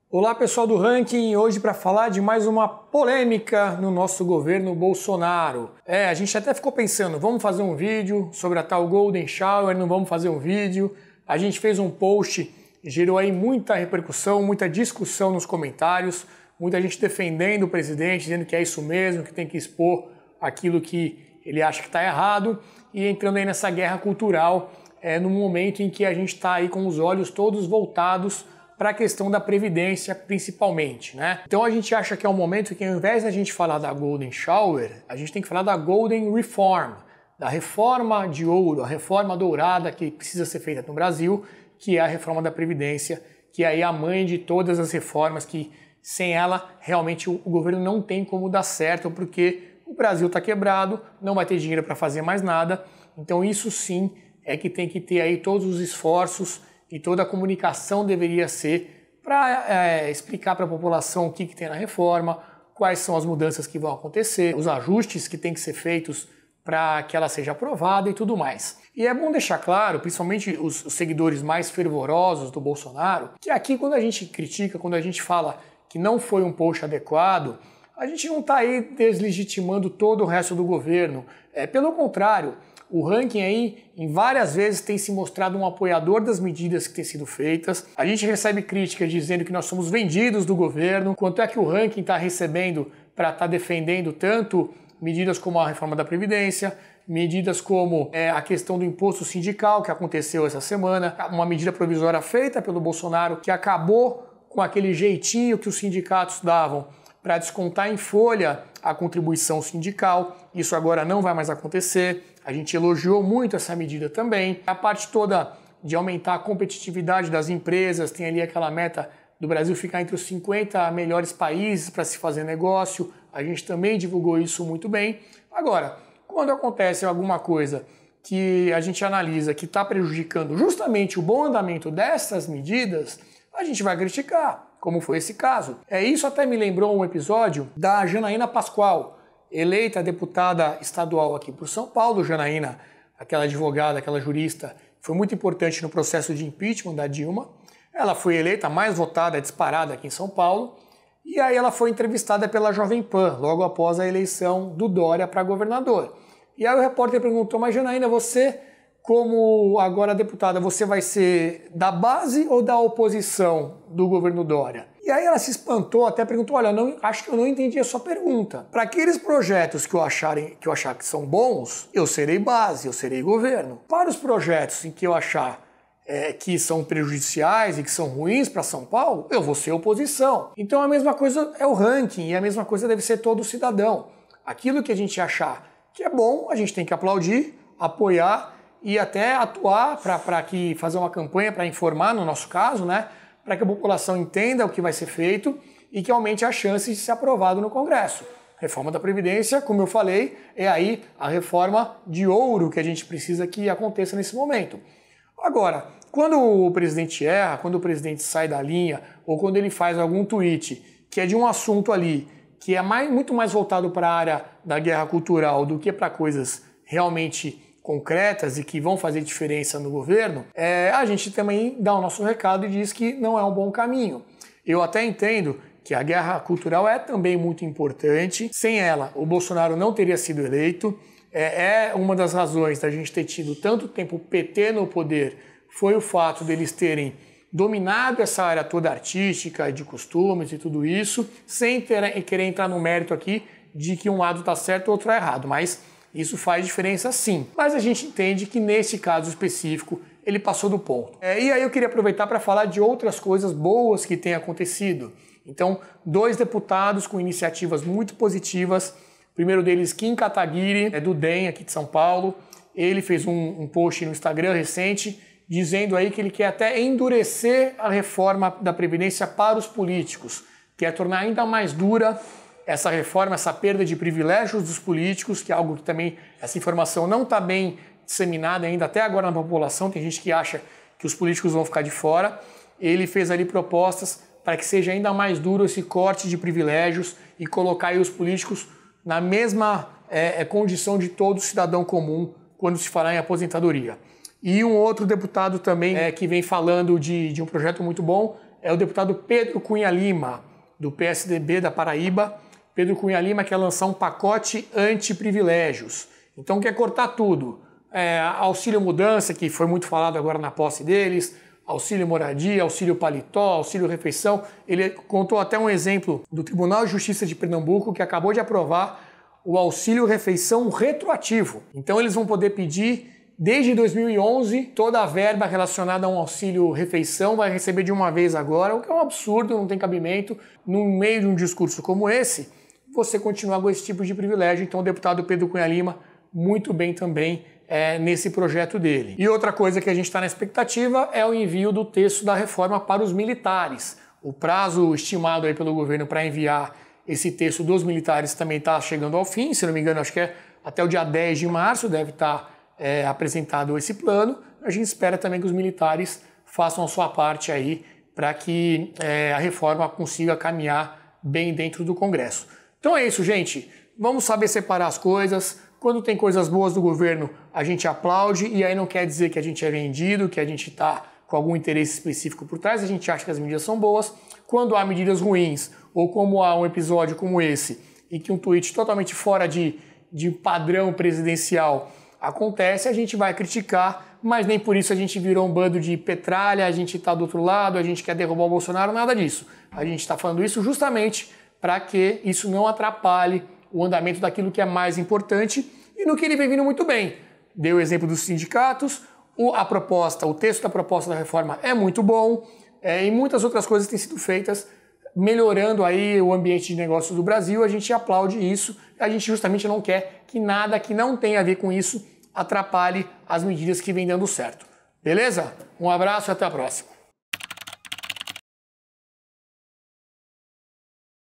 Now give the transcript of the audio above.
Olá pessoal do Ranking, hoje para falar de mais uma polêmica no nosso governo Bolsonaro. A gente até ficou pensando, vamos fazer um vídeo sobre a tal Golden Shower, não vamos fazer um vídeo. A gente fez um post, gerou aí muita repercussão, muita discussão nos comentários, muita gente defendendo o presidente, dizendo que é isso mesmo, que tem que expor aquilo que ele acha que está errado e entrando aí nessa guerra cultural no momento em que a gente está aí com os olhos todos voltados para a questão da Previdência, principalmente, né? Então a gente acha que é um momento que, ao invés da gente falar da Golden Shower, a gente tem que falar da Golden Reform, da reforma de ouro, a reforma dourada que precisa ser feita no Brasil, que é a reforma da Previdência, que é aí a mãe de todas as reformas, que sem ela realmente o governo não tem como dar certo, porque o Brasil está quebrado, não vai ter dinheiro para fazer mais nada. Então isso sim é que tem que ter aí todos os esforços e toda a comunicação deveria ser para explicar para a população o que tem na reforma, quais são as mudanças que vão acontecer, os ajustes que têm que ser feitos para que ela seja aprovada e tudo mais. E é bom deixar claro, principalmente os seguidores mais fervorosos do Bolsonaro, que aqui quando a gente critica, quando a gente fala que não foi um post adequado, a gente não está aí deslegitimando todo o resto do governo. Pelo contrário, o Ranking aí, em várias vezes, tem se mostrado um apoiador das medidas que têm sido feitas. A gente recebe críticas dizendo que nós somos vendidos do governo. Quanto é que o Ranking está recebendo para estar defendendo tanto medidas como a reforma da Previdência, medidas como a questão do imposto sindical, que aconteceu essa semana, uma medida provisória feita pelo Bolsonaro que acabou com aquele jeitinho que os sindicatos davam para descontar em folha a contribuição sindical. Isso agora não vai mais acontecer. A gente elogiou muito essa medida também. A parte toda de aumentar a competitividade das empresas, tem ali aquela meta do Brasil ficar entre os 50 melhores países para se fazer negócio. A gente também divulgou isso muito bem. Agora, quando acontece alguma coisa que a gente analisa que está prejudicando justamente o bom andamento dessas medidas, a gente vai criticar, como foi esse caso. Isso até me lembrou um episódio da Janaína Pascoal, eleita deputada estadual aqui por São Paulo. Janaína, aquela advogada, aquela jurista, foi muito importante no processo de impeachment da Dilma. Ela foi eleita a mais votada, disparada aqui em São Paulo, e aí ela foi entrevistada pela Jovem Pan, logo após a eleição do Dória para governador. E aí o repórter perguntou, mas Janaína, você, como agora deputada, você vai ser da base ou da oposição do governo Dória? E aí ela se espantou, até perguntou, olha, acho que eu não entendi a sua pergunta. Para aqueles projetos que eu achar que são bons, eu serei base, eu serei governo. Para os projetos em que eu achar que são prejudiciais e que são ruins para São Paulo, eu vou ser oposição. Então a mesma coisa é o Ranking, e a mesma coisa deve ser todo cidadão. Aquilo que a gente achar que é bom, a gente tem que aplaudir, apoiar e até atuar para fazer uma campanha para informar, no nosso caso, né? Para que a população entenda o que vai ser feito e que aumente as chances de ser aprovado no Congresso. Reforma da Previdência, como eu falei, é aí a reforma de ouro que a gente precisa que aconteça nesse momento. Agora, quando o presidente erra, quando o presidente sai da linha, ou quando ele faz algum tweet que é de um assunto ali que é muito mais voltado para a área da guerra cultural do que para coisas realmente concretas e que vão fazer diferença no governo, a gente também dá o nosso recado e diz que não é um bom caminho. Eu até entendo que a guerra cultural é também muito importante. Sem ela, o Bolsonaro não teria sido eleito. É uma das razões da gente ter tido tanto tempo o PT no poder, foi o fato deles terem dominado essa área toda artística, de costumes e tudo isso, sem querer entrar no mérito aqui de que um lado está certo e o outro é errado, mas isso faz diferença sim. Mas a gente entende que nesse caso específico ele passou do ponto. E aí eu queria aproveitar para falar de outras coisas boas que têm acontecido. Então, 2 deputados com iniciativas muito positivas. O primeiro deles, Kim Kataguiri, do DEM aqui de São Paulo. Ele fez um post no Instagram recente dizendo aí que ele quer até endurecer a reforma da Previdência para os políticos, quer tornar ainda mais dura essa reforma, essa perda de privilégios dos políticos, que é algo que também, essa informação não está bem disseminada ainda até agora na população, tem gente que acha que os políticos vão ficar de fora. Ele fez ali propostas para que seja ainda mais duro esse corte de privilégios e colocar aí os políticos na mesma condição de todo cidadão comum quando se falar em aposentadoria. E um outro deputado também que vem falando de um projeto muito bom é o deputado Pedro Cunha Lima, do PSDB da Paraíba. Pedro Cunha Lima quer lançar um pacote anti-privilégios. Então quer cortar tudo. Auxílio mudança, que foi muito falado agora na posse deles, auxílio moradia, auxílio paletó, auxílio refeição. Ele contou até um exemplo do Tribunal de Justiça de Pernambuco, que acabou de aprovar o auxílio refeição retroativo. Então eles vão poder pedir desde 2011 toda a verba relacionada a um auxílio refeição vai receber de uma vez agora, o que é um absurdo, não tem cabimento. No meio de um discurso como esse, você continuar com esse tipo de privilégio. Então o deputado Pedro Cunha Lima, muito bem também nesse projeto dele. E outra coisa que a gente está na expectativa é o envio do texto da reforma para os militares. O prazo estimado aí pelo governo para enviar esse texto dos militares também está chegando ao fim, se não me engano, acho que é até o dia 10 de março deve estar apresentado esse plano. A gente espera também que os militares façam a sua parte aí para que a reforma consiga caminhar bem dentro do Congresso. Então é isso, gente. Vamos saber separar as coisas. Quando tem coisas boas do governo, a gente aplaude, e aí não quer dizer que a gente é vendido, que a gente está com algum interesse específico por trás, a gente acha que as medidas são boas. Quando há medidas ruins, ou como há um episódio como esse, em que um tweet totalmente fora de padrão presidencial acontece, a gente vai criticar, mas nem por isso a gente virou um bando de petralha, a gente está do outro lado, a gente quer derrubar o Bolsonaro, nada disso. A gente está falando isso justamente para que isso não atrapalhe o andamento daquilo que é mais importante e no que ele vem vindo muito bem. Dei o exemplo dos sindicatos, o texto da proposta da reforma é muito bom, e muitas outras coisas têm sido feitas melhorando aí o ambiente de negócios do Brasil. A gente aplaude isso, a gente justamente não quer que nada que não tenha a ver com isso atrapalhe as medidas que vêm dando certo. Beleza? Um abraço e até a próxima.